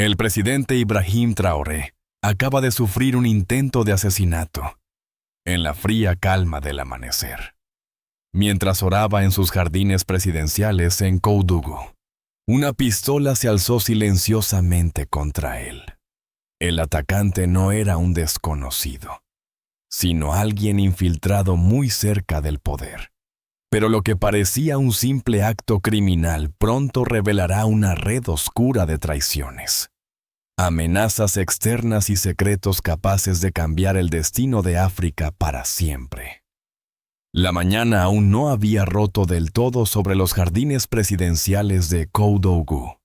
El presidente Ibrahim Traoré acaba de sufrir un intento de asesinato en la fría calma del amanecer, mientras oraba en sus jardines presidenciales en Koudougou. Una pistola se alzó silenciosamente contra él. El atacante no era un desconocido, sino alguien infiltrado muy cerca del poder. Pero lo que parecía un simple acto criminal pronto revelará una red oscura de traiciones, amenazas externas y secretos capaces de cambiar el destino de África para siempre. La mañana aún no había roto del todo sobre los jardines presidenciales de Koudougou.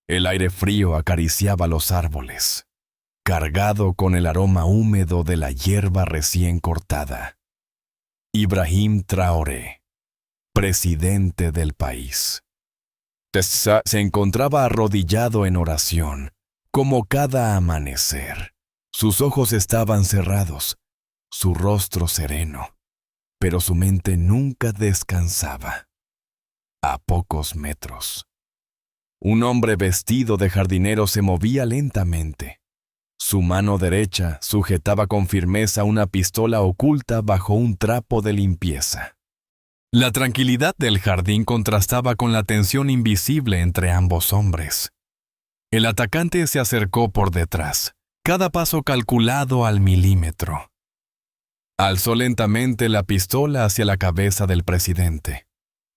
El aire frío acariciaba los árboles, cargado con el aroma húmedo de la hierba recién cortada. Ibrahim Traoré, presidente del país, se encontraba arrodillado en oración, como cada amanecer. Sus ojos estaban cerrados, su rostro sereno, pero su mente nunca descansaba. A pocos metros, un hombre vestido de jardinero se movía lentamente. Su mano derecha sujetaba con firmeza una pistola oculta bajo un trapo de limpieza. La tranquilidad del jardín contrastaba con la tensión invisible entre ambos hombres. El atacante se acercó por detrás, cada paso calculado al milímetro. Alzó lentamente la pistola hacia la cabeza del presidente.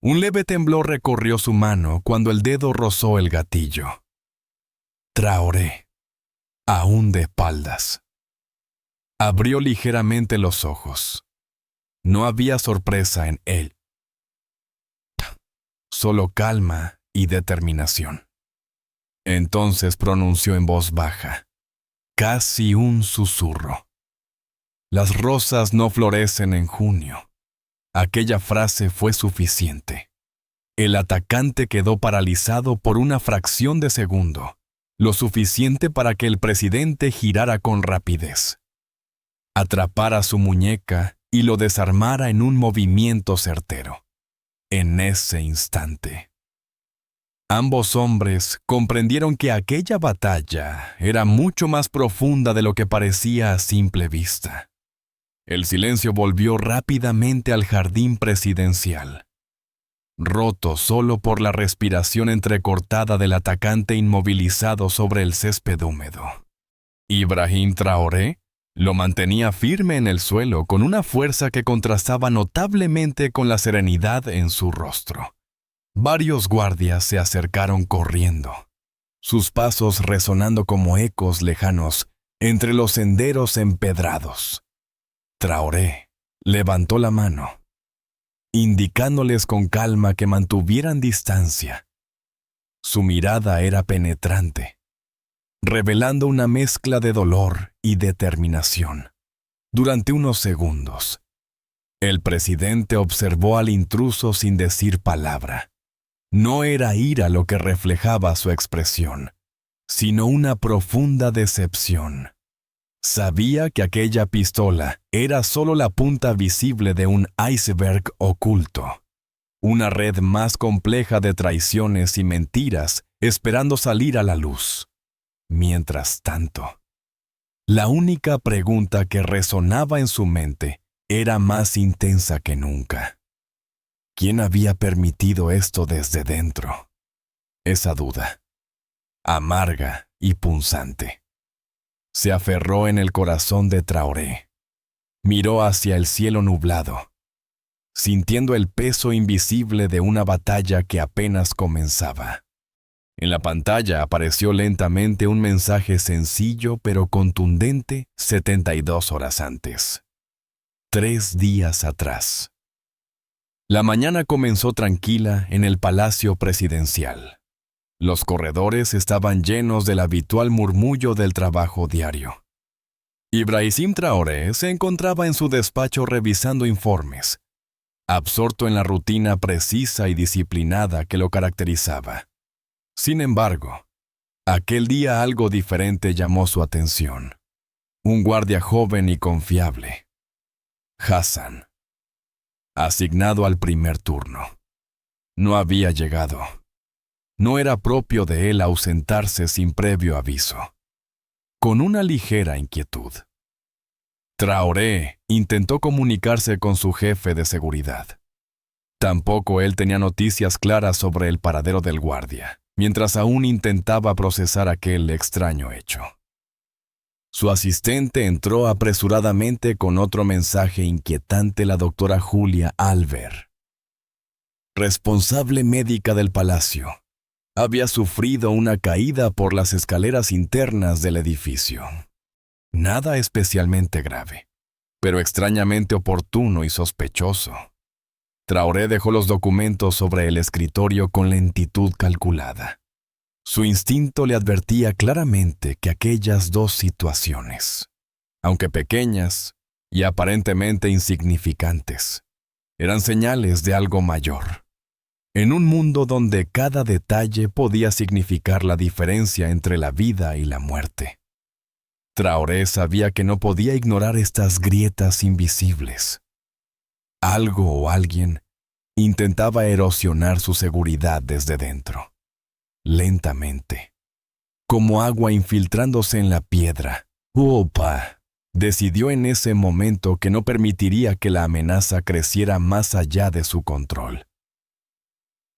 Un leve temblor recorrió su mano cuando el dedo rozó el gatillo. Traoré, aún de espaldas, abrió ligeramente los ojos. No había sorpresa en él, solo calma y determinación. Entonces pronunció en voz baja, casi un susurro: «Las rosas no florecen en junio». Aquella frase fue suficiente. El atacante quedó paralizado por una fracción de segundo, lo suficiente para que el presidente girara con rapidez, atrapara su muñeca y lo desarmara en un movimiento certero. En ese instante, ambos hombres comprendieron que aquella batalla era mucho más profunda de lo que parecía a simple vista. El silencio volvió rápidamente al jardín presidencial, roto solo por la respiración entrecortada del atacante inmovilizado sobre el césped húmedo. Ibrahim Traoré lo mantenía firme en el suelo con una fuerza que contrastaba notablemente con la serenidad en su rostro. Varios guardias se acercaron corriendo, sus pasos resonando como ecos lejanos entre los senderos empedrados. Traoré levantó la mano, indicándoles con calma que mantuvieran distancia. Su mirada era penetrante, revelando una mezcla de dolor y determinación. Durante unos segundos, el presidente observó al intruso sin decir palabra. No era ira lo que reflejaba su expresión, sino una profunda decepción. Sabía que aquella pistola era solo la punta visible de un iceberg oculto, una red más compleja de traiciones y mentiras esperando salir a la luz. Mientras tanto, la única pregunta que resonaba en su mente era más intensa que nunca. ¿Quién había permitido esto desde dentro? Esa duda, amarga y punzante, se aferró en el corazón de Traoré. Miró hacia el cielo nublado, sintiendo el peso invisible de una batalla que apenas comenzaba. En la pantalla apareció lentamente un mensaje sencillo pero contundente 72 horas antes. 3 días atrás. La mañana comenzó tranquila en el Palacio Presidencial. Los corredores estaban llenos del habitual murmullo del trabajo diario. Ibrahim Traoré se encontraba en su despacho revisando informes, absorto en la rutina precisa y disciplinada que lo caracterizaba. Sin embargo, aquel día algo diferente llamó su atención. Un guardia joven y confiable, Hassan, asignado al primer turno, no había llegado. No era propio de él ausentarse sin previo aviso. Con una ligera inquietud, Traoré intentó comunicarse con su jefe de seguridad. Tampoco él tenía noticias claras sobre el paradero del guardia, mientras aún intentaba procesar aquel extraño hecho. Su asistente entró apresuradamente con otro mensaje inquietante: la doctora Julia Alver, responsable médica del palacio, había sufrido una caída por las escaleras internas del edificio. Nada especialmente grave, pero extrañamente oportuno y sospechoso. Traoré dejó los documentos sobre el escritorio con lentitud calculada. Su instinto le advertía claramente que aquellas dos situaciones, aunque pequeñas y aparentemente insignificantes, eran señales de algo mayor. En un mundo donde cada detalle podía significar la diferencia entre la vida y la muerte, Traoré sabía que no podía ignorar estas grietas invisibles. Algo o alguien intentaba erosionar su seguridad desde dentro, lentamente, como agua infiltrándose en la piedra. Uopa decidió en ese momento que no permitiría que la amenaza creciera más allá de su control.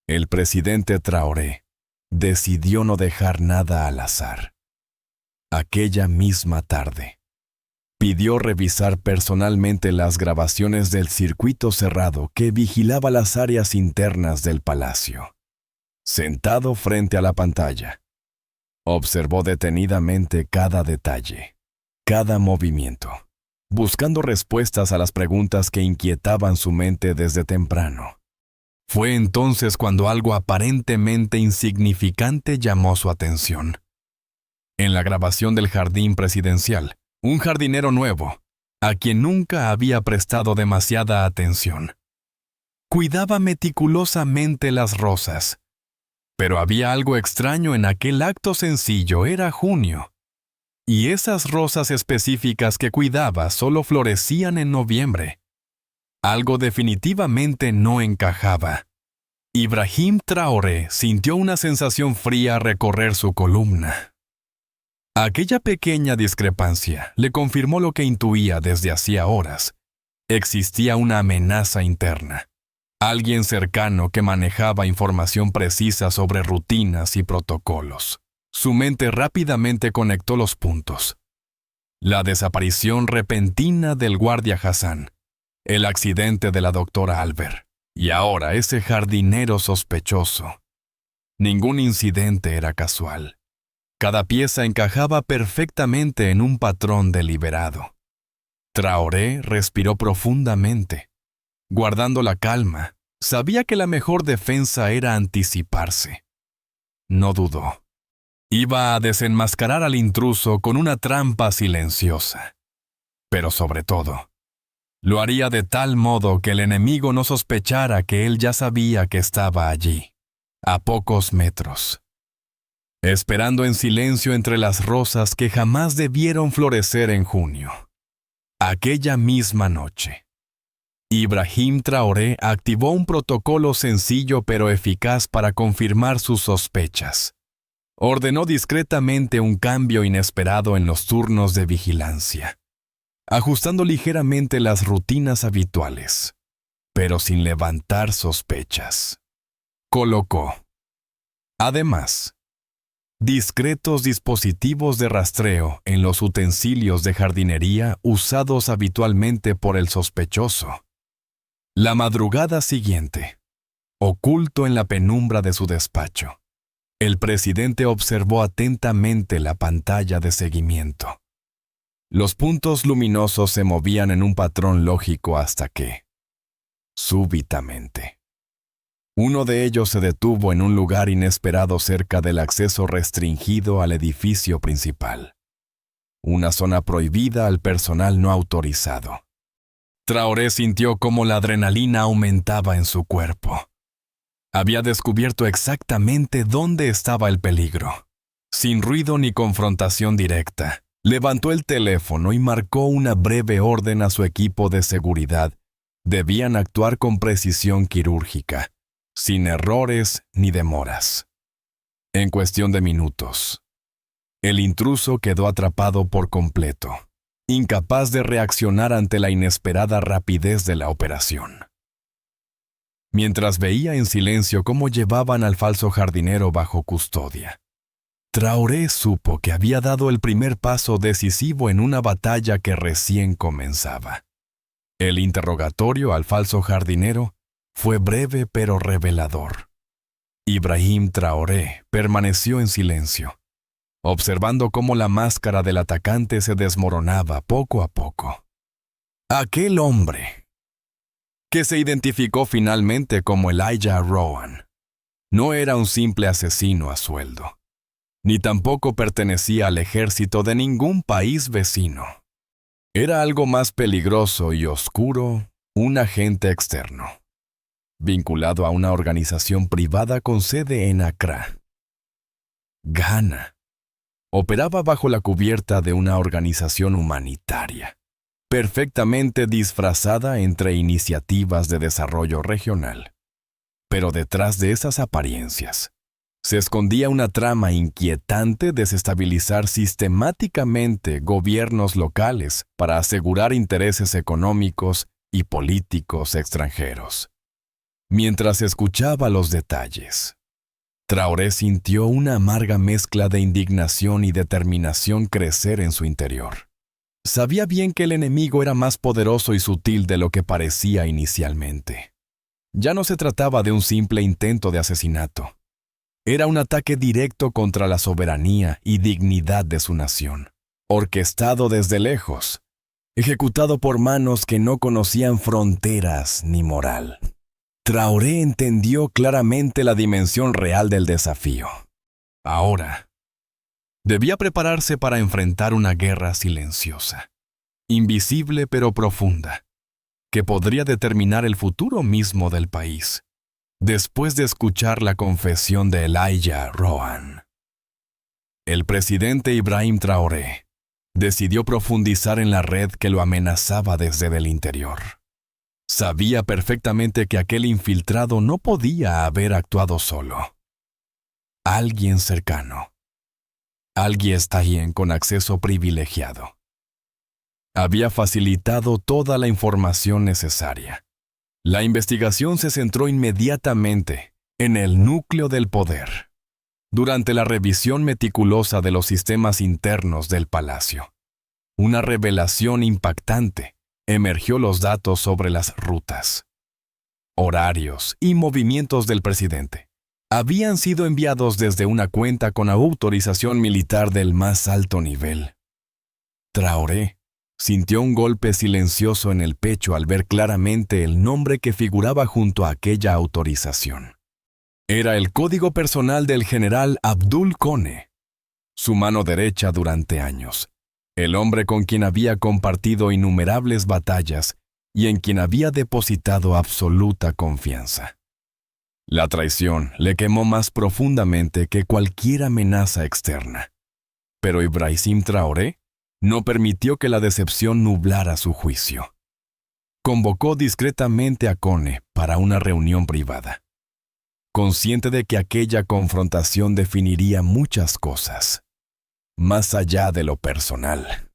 El presidente Traoré decidió no dejar nada al azar. Aquella misma tarde, pidió revisar personalmente las grabaciones del circuito cerrado que vigilaba las áreas internas del palacio. Sentado frente a la pantalla, observó detenidamente cada detalle, cada movimiento, buscando respuestas a las preguntas que inquietaban su mente desde temprano. Fue entonces cuando algo aparentemente insignificante llamó su atención. En la grabación del jardín presidencial, un jardinero nuevo, a quien nunca había prestado demasiada atención, cuidaba meticulosamente las rosas. Pero había algo extraño en aquel acto sencillo. Era junio, y esas rosas específicas que cuidaba solo florecían en noviembre. Algo definitivamente no encajaba. Ibrahim Traoré sintió una sensación fría recorrer su columna. Aquella pequeña discrepancia le confirmó lo que intuía desde hacía horas. Existía una amenaza interna. Alguien cercano que manejaba información precisa sobre rutinas y protocolos. Su mente rápidamente conectó los puntos. La desaparición repentina del guardia Hassan, el accidente de la doctora Alver, y ahora ese jardinero sospechoso. Ningún incidente era casual. Cada pieza encajaba perfectamente en un patrón deliberado. Traoré respiró profundamente. Guardando la calma, sabía que la mejor defensa era anticiparse. No dudó. Iba a desenmascarar al intruso con una trampa silenciosa. Pero sobre todo, lo haría de tal modo que el enemigo no sospechara que él ya sabía que estaba allí, a pocos metros, esperando en silencio entre las rosas que jamás debieron florecer en junio. Aquella misma noche, Ibrahim Traoré activó un protocolo sencillo pero eficaz para confirmar sus sospechas. Ordenó discretamente un cambio inesperado en los turnos de vigilancia, ajustando ligeramente las rutinas habituales, pero sin levantar sospechas. Colocó, además, discretos dispositivos de rastreo en los utensilios de jardinería usados habitualmente por el sospechoso. La madrugada siguiente, oculto en la penumbra de su despacho, el presidente observó atentamente la pantalla de seguimiento. Los puntos luminosos se movían en un patrón lógico hasta que, súbitamente, uno de ellos se detuvo en un lugar inesperado cerca del acceso restringido al edificio principal. Una zona prohibida al personal no autorizado. Traoré sintió cómo la adrenalina aumentaba en su cuerpo. Había descubierto exactamente dónde estaba el peligro. Sin ruido ni confrontación directa, levantó el teléfono y marcó una breve orden a su equipo de seguridad. Debían actuar con precisión quirúrgica, sin errores ni demoras. En cuestión de minutos, el intruso quedó atrapado por completo, incapaz de reaccionar ante la inesperada rapidez de la operación. Mientras veía en silencio cómo llevaban al falso jardinero bajo custodia, Traoré supo que había dado el primer paso decisivo en una batalla que recién comenzaba. El interrogatorio al falso jardinero fue breve pero revelador. Ibrahim Traoré permaneció en silencio, observando cómo la máscara del atacante se desmoronaba poco a poco. Aquel hombre, que se identificó finalmente como Elijah Rowan, no era un simple asesino a sueldo, ni tampoco pertenecía al ejército de ningún país vecino. Era algo más peligroso y oscuro, un agente externo, vinculado a una organización privada con sede en Accra, Ghana. Operaba bajo la cubierta de una organización humanitaria, perfectamente disfrazada entre iniciativas de desarrollo regional. Pero detrás de esas apariencias, se escondía una trama inquietante de desestabilizar sistemáticamente gobiernos locales para asegurar intereses económicos y políticos extranjeros. Mientras escuchaba los detalles, Traoré sintió una amarga mezcla de indignación y determinación crecer en su interior. Sabía bien que el enemigo era más poderoso y sutil de lo que parecía inicialmente. Ya no se trataba de un simple intento de asesinato. Era un ataque directo contra la soberanía y dignidad de su nación, orquestado desde lejos, ejecutado por manos que no conocían fronteras ni moral. Traoré entendió claramente la dimensión real del desafío. Ahora, debía prepararse para enfrentar una guerra silenciosa, invisible pero profunda, que podría determinar el futuro mismo del país. Después de escuchar la confesión de Elijah Rowan, el presidente Ibrahim Traoré decidió profundizar en la red que lo amenazaba desde el interior. Sabía perfectamente que aquel infiltrado no podía haber actuado solo. Alguien cercano. Alguien también con acceso privilegiado. Había facilitado toda la información necesaria. La investigación se centró inmediatamente en el núcleo del poder. Durante la revisión meticulosa de los sistemas internos del palacio, una revelación impactante emergió los datos sobre las rutas, horarios y movimientos del presidente. Habían sido enviados desde una cuenta con autorización militar del más alto nivel. Traoré sintió un golpe silencioso en el pecho al ver claramente el nombre que figuraba junto a aquella autorización. Era el código personal del general Abdul Kone, su mano derecha durante años, el hombre con quien había compartido innumerables batallas y en quien había depositado absoluta confianza. La traición le quemó más profundamente que cualquier amenaza externa. Pero Ibrahim Traoré no permitió que la decepción nublara su juicio. Convocó discretamente a Kone para una reunión privada, consciente de que aquella confrontación definiría muchas cosas, más allá de lo personal.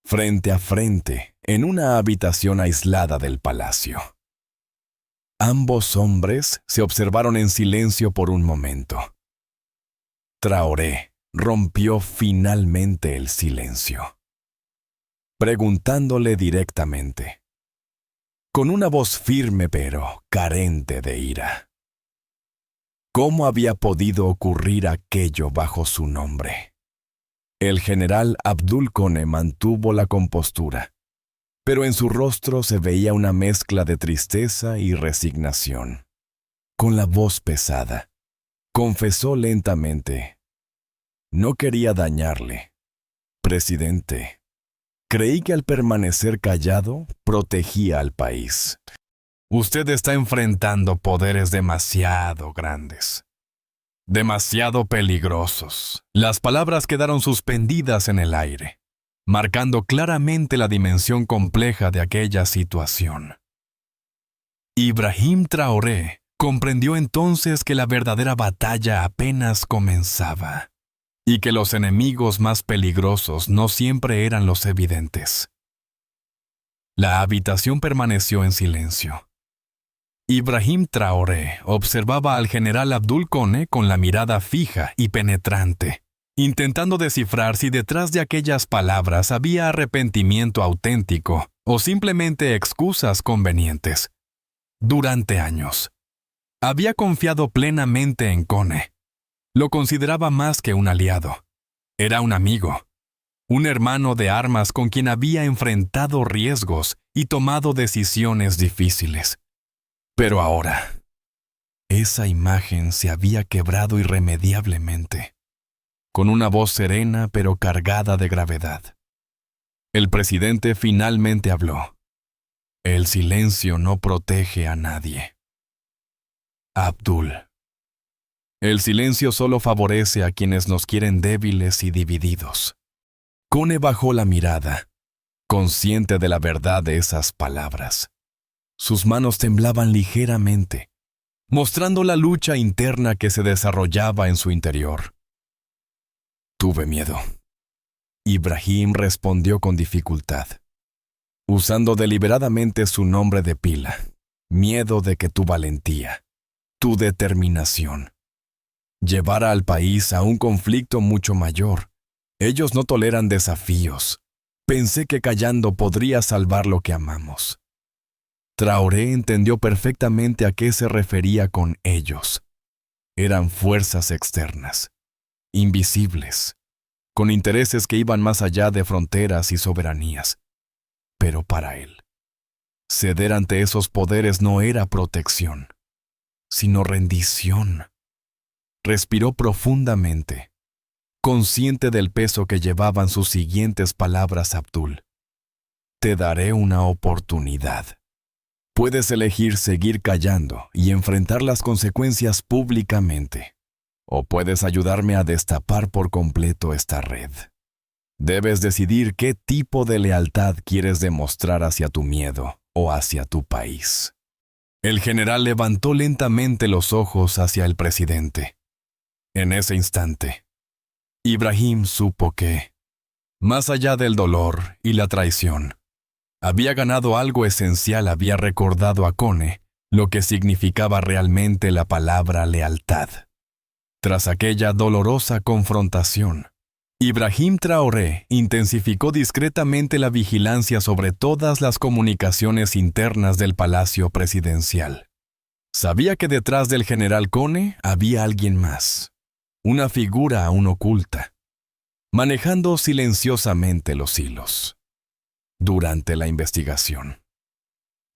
Frente a frente, en una habitación aislada del palacio. Ambos hombres se observaron en silencio por un momento. Traoré rompió finalmente el silencio, preguntándole directamente, con una voz firme pero carente de ira, ¿cómo había podido ocurrir aquello bajo su nombre? El general Abdul Kone mantuvo la compostura, pero en su rostro se veía una mezcla de tristeza y resignación. Con la voz pesada, confesó lentamente, no quería dañarle, presidente. Creí que al permanecer callado, protegía al país. Usted está enfrentando poderes demasiado grandes, demasiado peligrosos. Las palabras quedaron suspendidas en el aire, marcando claramente la dimensión compleja de aquella situación. Ibrahim Traoré Comprendió entonces que la verdadera batalla apenas comenzaba y que los enemigos más peligrosos no siempre eran los evidentes. La habitación permaneció en silencio. Ibrahim Traoré observaba al general Abdul Kone con la mirada fija y penetrante, intentando descifrar si detrás de aquellas palabras había arrepentimiento auténtico o simplemente excusas convenientes. Durante años, había confiado plenamente en Kone. Lo consideraba más que un aliado. Era un amigo, un hermano de armas con quien había enfrentado riesgos y tomado decisiones difíciles. Pero ahora, esa imagen se había quebrado irremediablemente, con una voz serena pero cargada de gravedad. El presidente finalmente habló. El silencio no protege a nadie. Abdul. El silencio solo favorece a quienes nos quieren débiles y divididos. Kone bajó la mirada, consciente de la verdad de esas palabras. Sus manos temblaban ligeramente, mostrando la lucha interna que se desarrollaba en su interior. Tuve miedo. Ibrahim respondió con dificultad, usando deliberadamente su nombre de pila. Miedo de que tu valentía, tu determinación, llevara al país a un conflicto mucho mayor. Ellos no toleran desafíos. Pensé que callando podría salvar lo que amamos. Traoré entendió perfectamente a qué se refería con ellos. Eran fuerzas externas, invisibles, con intereses que iban más allá de fronteras y soberanías. Pero para él, ceder ante esos poderes no era protección, sino rendición. Respiró profundamente, consciente del peso que llevaban sus siguientes palabras. Abdul, te daré una oportunidad. Puedes elegir seguir callando y enfrentar las consecuencias públicamente, o puedes ayudarme a destapar por completo esta red. Debes decidir qué tipo de lealtad quieres demostrar hacia tu miedo o hacia tu país. El general levantó lentamente los ojos hacia el presidente. En ese instante, Ibrahim supo que, más allá del dolor y la traición, había ganado algo esencial. Había recordado a Kone lo que significaba realmente la palabra lealtad. Tras aquella dolorosa confrontación, Ibrahim Traoré intensificó discretamente la vigilancia sobre todas las comunicaciones internas del palacio presidencial. Sabía que detrás del general Kone había alguien más, una figura aún oculta, manejando silenciosamente los hilos. Durante la investigación,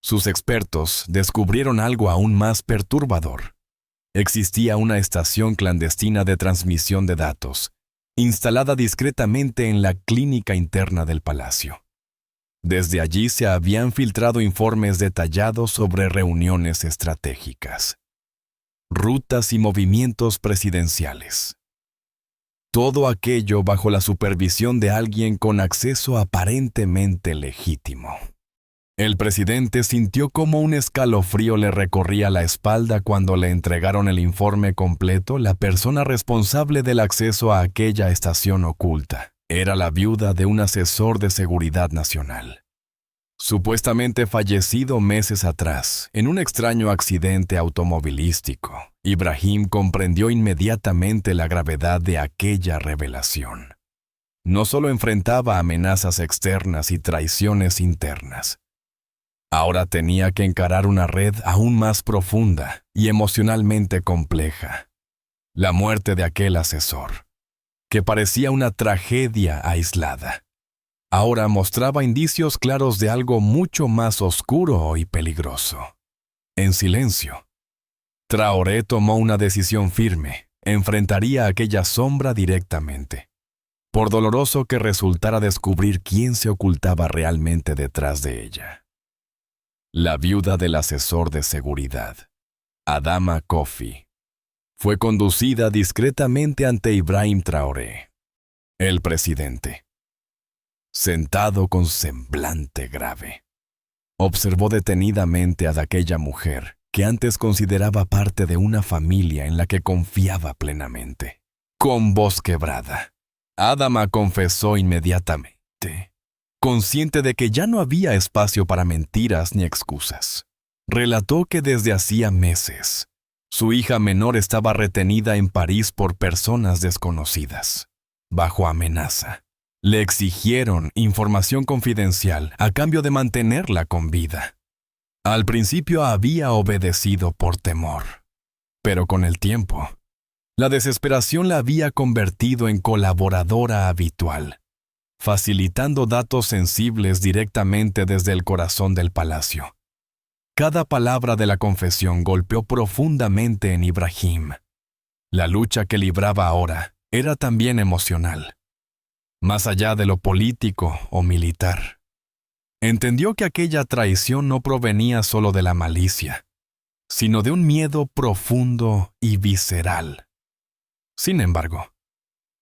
sus expertos descubrieron algo aún más perturbador. Existía una estación clandestina de transmisión de datos, instalada discretamente en la clínica interna del palacio. Desde allí se habían filtrado informes detallados sobre reuniones estratégicas, rutas y movimientos presidenciales. Todo aquello bajo la supervisión de alguien con acceso aparentemente legítimo. El presidente sintió como un escalofrío le recorría la espalda cuando le entregaron el informe completo. La persona responsable del acceso a aquella estación oculta era la viuda de un asesor de seguridad nacional, supuestamente fallecido meses atrás en un extraño accidente automovilístico. Ibrahim comprendió inmediatamente la gravedad de aquella revelación. No solo enfrentaba amenazas externas y traiciones internas. Ahora tenía que encarar una red aún más profunda y emocionalmente compleja. La muerte de aquel asesor, que parecía una tragedia aislada, ahora mostraba indicios claros de algo mucho más oscuro y peligroso. En silencio, Traoré tomó una decisión firme. Enfrentaría aquella sombra directamente, por doloroso que resultara descubrir quién se ocultaba realmente detrás de ella. La viuda del asesor de seguridad, Adama Kofi, fue conducida discretamente ante Ibrahim Traoré. El presidente, sentado con semblante grave, observó detenidamente a aquella mujer que antes consideraba parte de una familia en la que confiaba plenamente. Con voz quebrada, Adama confesó inmediatamente, consciente de que ya no había espacio para mentiras ni excusas. Relató que desde hacía meses, su hija menor estaba retenida en París por personas desconocidas, bajo amenaza. Le exigieron información confidencial a cambio de mantenerla con vida. Al principio había obedecido por temor, pero con el tiempo, la desesperación la había convertido en colaboradora habitual, facilitando datos sensibles directamente desde el corazón del palacio. Cada palabra de la confesión golpeó profundamente en Ibrahim. La lucha que libraba ahora era también emocional, más allá de lo político o militar. Entendió que aquella traición no provenía solo de la malicia, sino de un miedo profundo y visceral. Sin embargo,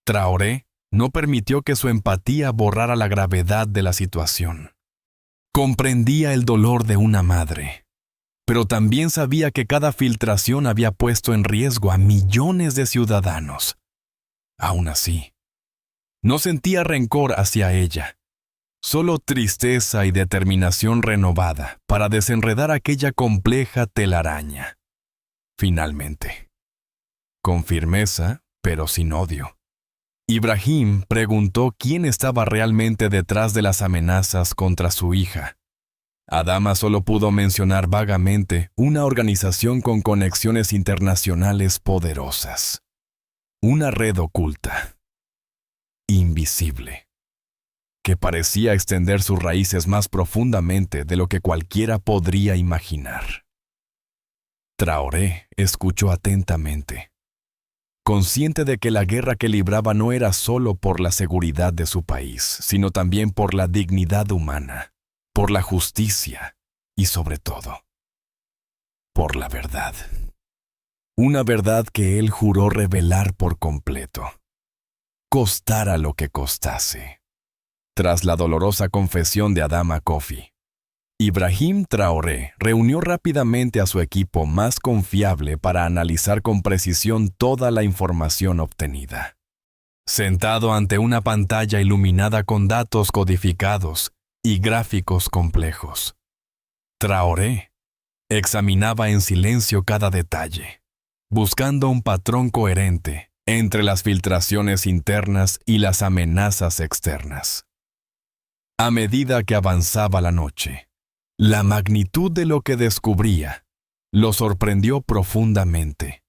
Traoré no permitió que su empatía borrara la gravedad de la situación. Comprendía el dolor de una madre, pero también sabía que cada filtración había puesto en riesgo a millones de ciudadanos. Aún así, no sentía rencor hacia ella, solo tristeza y determinación renovada para desenredar aquella compleja telaraña. Finalmente, con firmeza, pero sin odio, Ibrahim preguntó quién estaba realmente detrás de las amenazas contra su hija. Adama solo pudo mencionar vagamente una organización con conexiones internacionales poderosas. Una red oculta, invisible, que parecía extender sus raíces más profundamente de lo que cualquiera podría imaginar. Traoré escuchó atentamente, consciente de que la guerra que libraba no era solo por la seguridad de su país, sino también por la dignidad humana, por la justicia y, sobre todo, por la verdad. Una verdad que él juró revelar por completo, costara lo que costase. Tras la dolorosa confesión de Adama Kofi, Ibrahim Traoré reunió rápidamente a su equipo más confiable para analizar con precisión toda la información obtenida. Sentado ante una pantalla iluminada con datos codificados y gráficos complejos, Traoré examinaba en silencio cada detalle, buscando un patrón coherente entre las filtraciones internas y las amenazas externas. A medida que avanzaba la noche, la magnitud de lo que descubría lo sorprendió profundamente.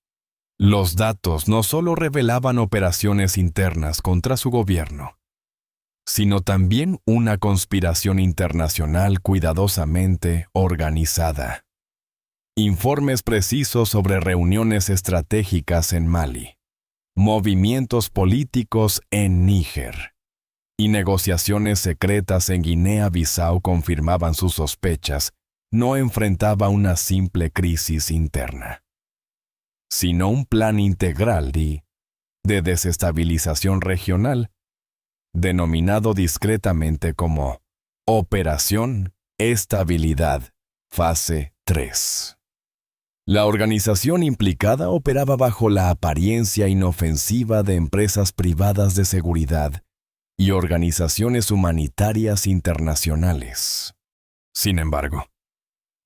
Los datos no solo revelaban operaciones internas contra su gobierno, sino también una conspiración internacional cuidadosamente organizada. Informes precisos sobre reuniones estratégicas en Mali, movimientos políticos en Níger y negociaciones secretas en Guinea-Bissau confirmaban sus sospechas. No enfrentaba una simple crisis interna, sino un plan integral de desestabilización regional, denominado discretamente como Operación Estabilidad, Fase 3. La organización implicada operaba bajo la apariencia inofensiva de empresas privadas de seguridad y organizaciones humanitarias internacionales. Sin embargo,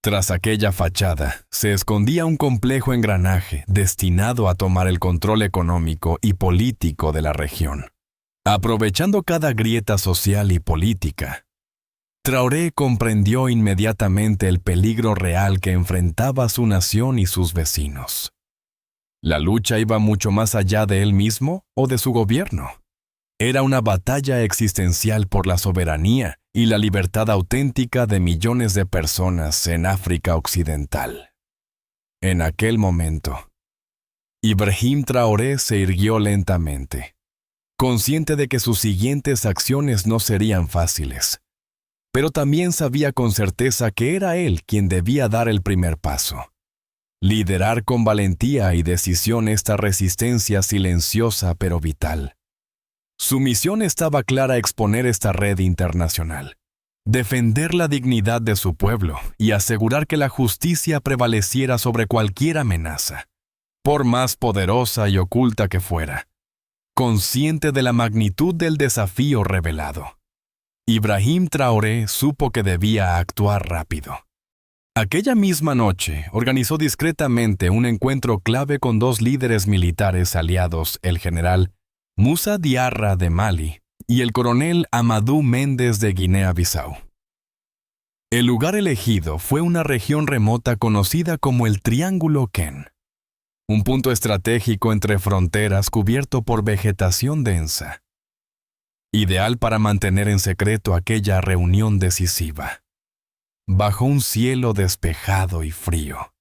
tras aquella fachada se escondía un complejo engranaje destinado a tomar el control económico y político de la región. Aprovechando cada grieta social y política, Traoré comprendió inmediatamente el peligro real que enfrentaba su nación y sus vecinos. La lucha iba mucho más allá de él mismo o de su gobierno. Era una batalla existencial por la soberanía y la libertad auténtica de millones de personas en África Occidental. En aquel momento, Ibrahim Traoré se irguió lentamente, consciente de que sus siguientes acciones no serían fáciles, pero también sabía con certeza que era él quien debía dar el primer paso, liderar con valentía y decisión esta resistencia silenciosa pero vital. Su misión estaba clara: exponer esta red internacional, defender la dignidad de su pueblo y asegurar que la justicia prevaleciera sobre cualquier amenaza, por más poderosa y oculta que fuera. Consciente de la magnitud del desafío revelado, Ibrahim Traoré supo que debía actuar rápido. Aquella misma noche organizó discretamente un encuentro clave con dos líderes militares aliados, el general Musa Diarra de Mali y el coronel Amadou Méndez de Guinea-Bissau. El lugar elegido fue una región remota conocida como el Triángulo Ken, un punto estratégico entre fronteras cubierto por vegetación densa, ideal para mantener en secreto aquella reunión decisiva, bajo un cielo despejado y frío.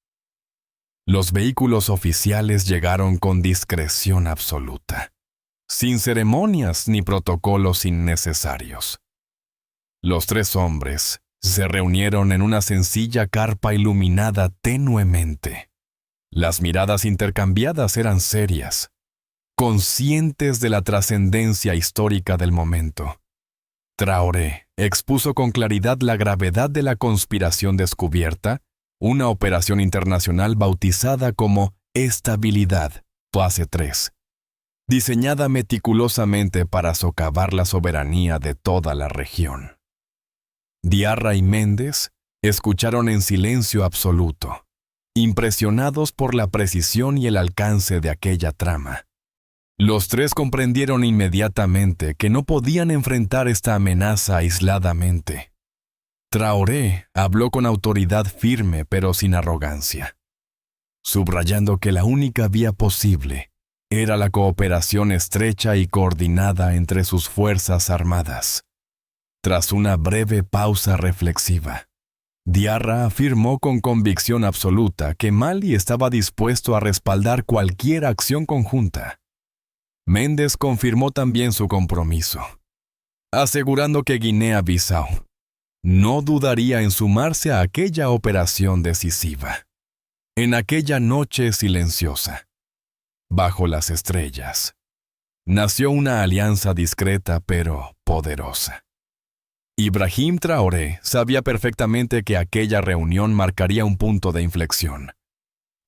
Los vehículos oficiales llegaron con discreción absoluta, sin ceremonias ni protocolos innecesarios. Los tres hombres se reunieron en una sencilla carpa iluminada tenuemente. Las miradas intercambiadas eran serias, conscientes de la trascendencia histórica del momento. Traoré expuso con claridad la gravedad de la conspiración descubierta, una operación internacional bautizada como Estabilidad, Fase 3, diseñada meticulosamente para socavar la soberanía de toda la región. Diarra y Méndez escucharon en silencio absoluto, impresionados por la precisión y el alcance de aquella trama. Los tres comprendieron inmediatamente que no podían enfrentar esta amenaza aisladamente. Traoré habló con autoridad firme pero sin arrogancia, subrayando que la única vía posible era la cooperación estrecha y coordinada entre sus fuerzas armadas. Tras una breve pausa reflexiva, Diarra afirmó con convicción absoluta que Mali estaba dispuesto a respaldar cualquier acción conjunta. Méndez confirmó también su compromiso, asegurando que Guinea-Bissau no dudaría en sumarse a aquella operación decisiva. En aquella noche silenciosa, bajo las estrellas, nació una alianza discreta pero poderosa. Ibrahim Traoré sabía perfectamente que aquella reunión marcaría un punto de inflexión.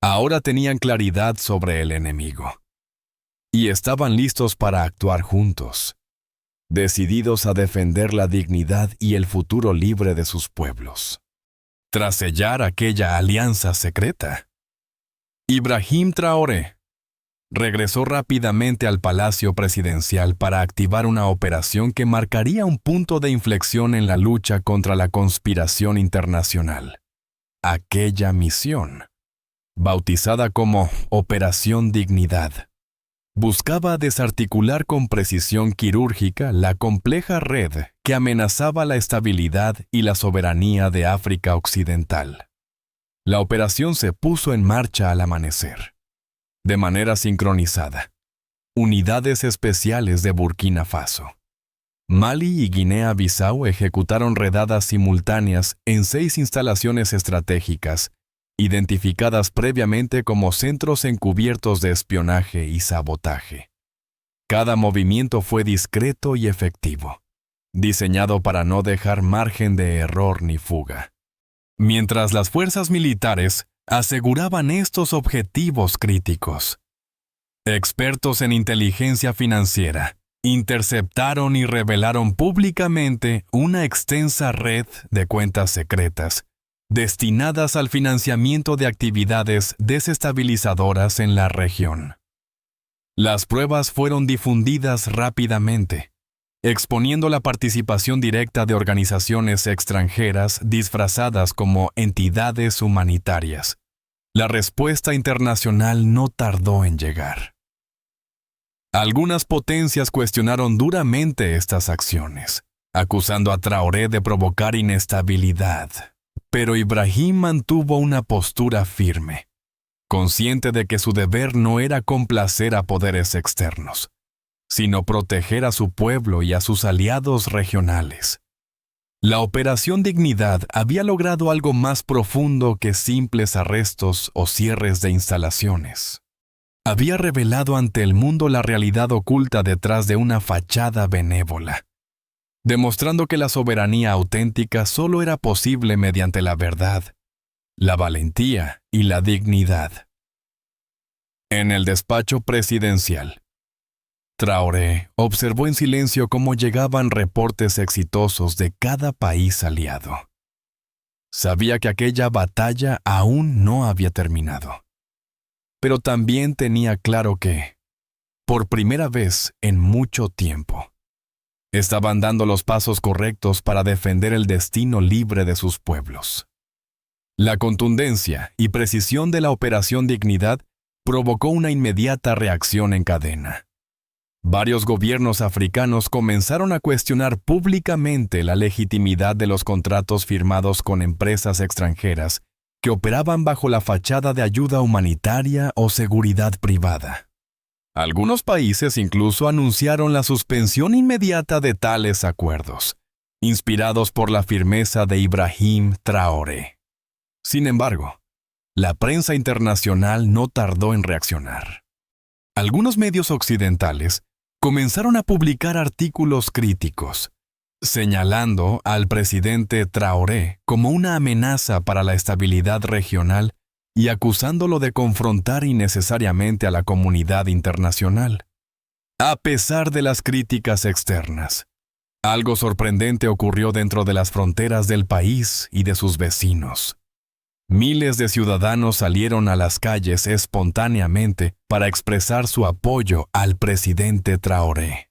Ahora tenían claridad sobre el enemigo y estaban listos para actuar juntos, decididos a defender la dignidad y el futuro libre de sus pueblos. Tras sellar aquella alianza secreta, Ibrahim Traoré regresó rápidamente al Palacio Presidencial para activar una operación que marcaría un punto de inflexión en la lucha contra la conspiración internacional. Aquella misión, bautizada como Operación Dignidad, buscaba desarticular con precisión quirúrgica la compleja red que amenazaba la estabilidad y la soberanía de África Occidental. La operación se puso en marcha al amanecer. De manera sincronizada, unidades especiales de Burkina Faso, Mali y Guinea-Bissau ejecutaron redadas simultáneas en 6 instalaciones estratégicas, identificadas previamente como centros encubiertos de espionaje y sabotaje. Cada movimiento fue discreto y efectivo, diseñado para no dejar margen de error ni fuga. Mientras las fuerzas militares aseguraban estos objetivos críticos, expertos en inteligencia financiera interceptaron y revelaron públicamente una extensa red de cuentas secretas destinadas al financiamiento de actividades desestabilizadoras en la región. Las pruebas fueron difundidas rápidamente, exponiendo la participación directa de organizaciones extranjeras disfrazadas como entidades humanitarias. La respuesta internacional no tardó en llegar. Algunas potencias cuestionaron duramente estas acciones, acusando a Traoré de provocar inestabilidad. Pero Ibrahim mantuvo una postura firme, consciente de que su deber no era complacer a poderes externos, sino proteger a su pueblo y a sus aliados regionales. La Operación Dignidad había logrado algo más profundo que simples arrestos o cierres de instalaciones. Había revelado ante el mundo la realidad oculta detrás de una fachada benévola. demostrando que la soberanía auténtica solo era posible mediante la verdad, la valentía y la dignidad. En el despacho presidencial, Traoré observó en silencio cómo llegaban reportes exitosos de cada país aliado. Sabía que aquella batalla aún no había terminado. Pero también tenía claro que, por primera vez en mucho tiempo, estaban dando los pasos correctos para defender el destino libre de sus pueblos. La contundencia y precisión de la Operación Dignidad provocó una inmediata reacción en cadena. Varios gobiernos africanos comenzaron a cuestionar públicamente la legitimidad de los contratos firmados con empresas extranjeras que operaban bajo la fachada de ayuda humanitaria o seguridad privada. Algunos países incluso anunciaron la suspensión inmediata de tales acuerdos, inspirados por la firmeza de Ibrahim Traoré. Sin embargo, la prensa internacional no tardó en reaccionar. Algunos medios occidentales comenzaron a publicar artículos críticos, señalando al presidente Traoré como una amenaza para la estabilidad regional y acusándolo de confrontar innecesariamente a la comunidad internacional. A pesar de las críticas externas, algo sorprendente ocurrió dentro de las fronteras del país y de sus vecinos. Miles de ciudadanos salieron a las calles espontáneamente para expresar su apoyo al presidente Traoré.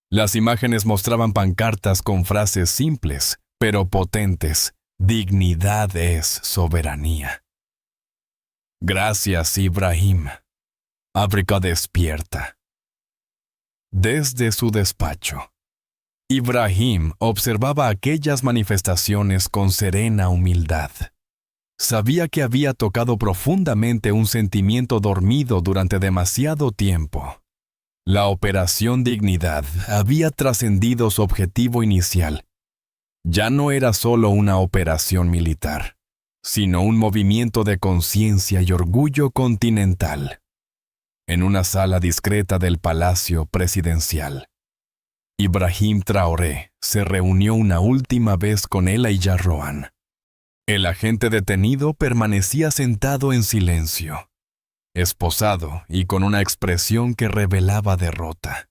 Las imágenes mostraban pancartas con frases simples, pero potentes. Dignidad es soberanía. Gracias, Ibrahim. África despierta. Desde su despacho, Ibrahim observaba aquellas manifestaciones con serena humildad. Sabía que había tocado profundamente un sentimiento dormido durante demasiado tiempo. La Operación Dignidad había trascendido su objetivo inicial. Ya no era solo una operación militar, sino un movimiento de conciencia y orgullo continental. En una sala discreta del Palacio Presidencial, Ibrahim Traoré se reunió una última vez con Elijah Rowan. El agente detenido permanecía sentado en silencio, esposado y con una expresión que revelaba derrota,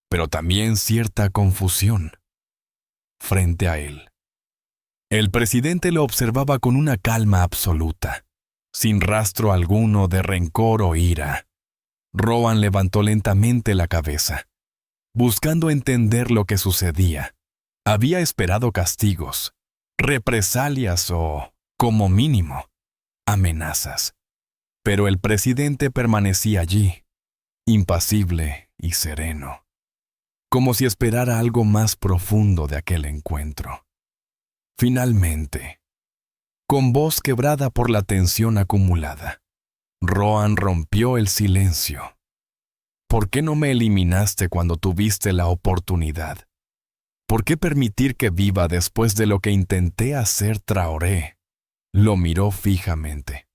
pero también cierta confusión. Frente a él, el presidente lo observaba con una calma absoluta, sin rastro alguno de rencor o ira. Rowan levantó lentamente la cabeza, buscando entender lo que sucedía. Había esperado castigos, represalias o, como mínimo, amenazas. Pero el presidente permanecía allí, impasible y sereno, como si esperara algo más profundo de aquel encuentro. Finalmente, con voz quebrada por la tensión acumulada, Rowan rompió el silencio. ¿Por qué no me eliminaste cuando tuviste la oportunidad? ¿Por qué permitir que viva después de lo que intenté hacer, Traoré? Lo miró fijamente,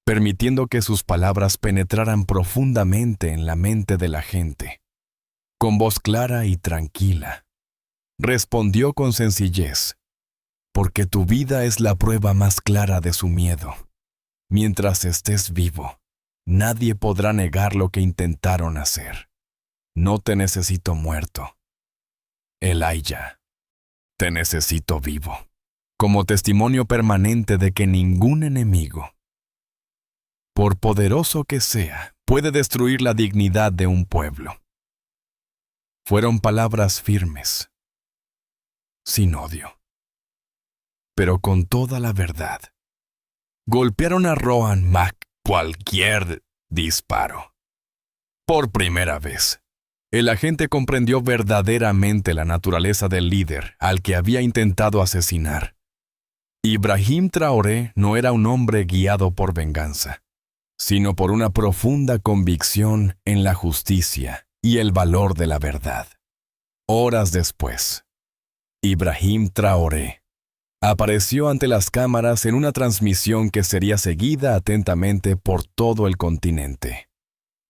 permitiendo que sus palabras penetraran profundamente en la mente de la gente. Con voz clara y tranquila, respondió con sencillez: porque tu vida es la prueba más clara de su miedo. Mientras estés vivo, nadie podrá negar lo que intentaron hacer. No te necesito muerto. Elijah, te necesito vivo, como testimonio permanente de que ningún enemigo, por poderoso que sea, puede destruir la dignidad de un pueblo. Fueron palabras firmes, sin odio, pero con toda la verdad. Golpearon a Rowan Mac cualquier disparo. Por primera vez, el agente comprendió verdaderamente la naturaleza del líder al que había intentado asesinar. Ibrahim Traoré no era un hombre guiado por venganza, sino por una profunda convicción en la justicia y el valor de la verdad. Horas después, Ibrahim Traoré apareció ante las cámaras en una transmisión que sería seguida atentamente por todo el continente,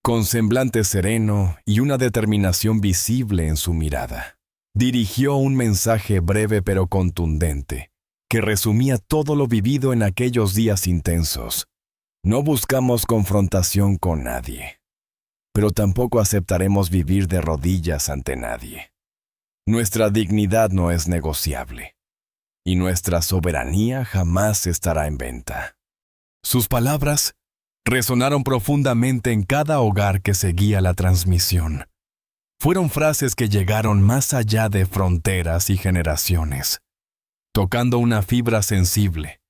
con semblante sereno y una determinación visible en su mirada. dirigió un mensaje breve pero contundente, que resumía todo lo vivido en aquellos días intensos. No buscamos confrontación con nadie, pero tampoco aceptaremos vivir de rodillas ante nadie. Nuestra dignidad no es negociable, y nuestra soberanía jamás estará en venta. Sus palabras resonaron profundamente en cada hogar que seguía la transmisión. Fueron frases que llegaron más allá de fronteras y generaciones, tocando una fibra sensible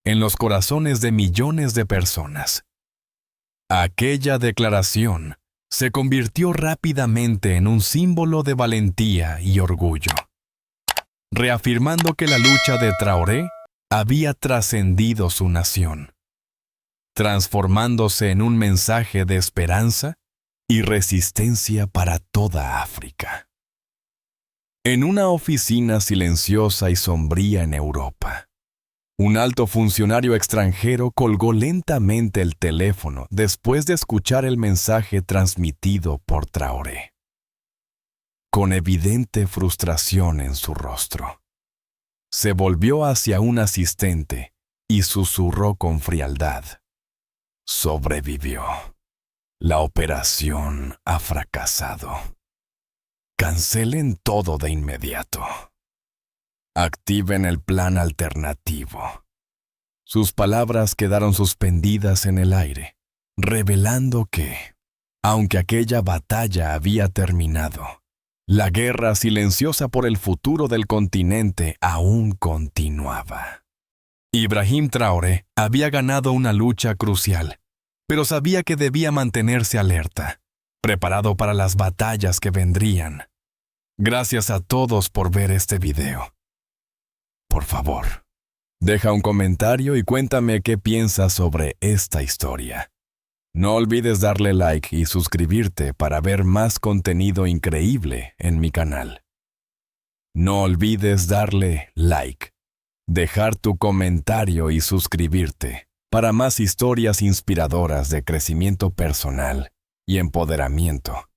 en los corazones de millones de personas. Aquella declaración se convirtió rápidamente en un símbolo de valentía y orgullo, reafirmando que la lucha de Traoré había trascendido su nación, transformándose en un mensaje de esperanza y resistencia para toda África. En una oficina silenciosa y sombría en Europa, un alto funcionario extranjero colgó lentamente el teléfono después de escuchar el mensaje transmitido por Traoré, con evidente frustración en su rostro. Se volvió hacia un asistente y susurró con frialdad: «Sobrevivió. La operación ha fracasado. Cancelen todo de inmediato. Activen el plan alternativo». Sus palabras quedaron suspendidas en el aire, revelando que, aunque aquella batalla había terminado, la guerra silenciosa por el futuro del continente aún continuaba. Ibrahim Traoré había ganado una lucha crucial, pero sabía que debía mantenerse alerta, preparado para las batallas que vendrían. Gracias a todos por ver este video. Por favor, deja un comentario y cuéntame qué piensas sobre esta historia. No olvides darle like y suscribirte para ver más contenido increíble en mi canal. No olvides darle like, dejar tu comentario y suscribirte para más historias inspiradoras de crecimiento personal y empoderamiento.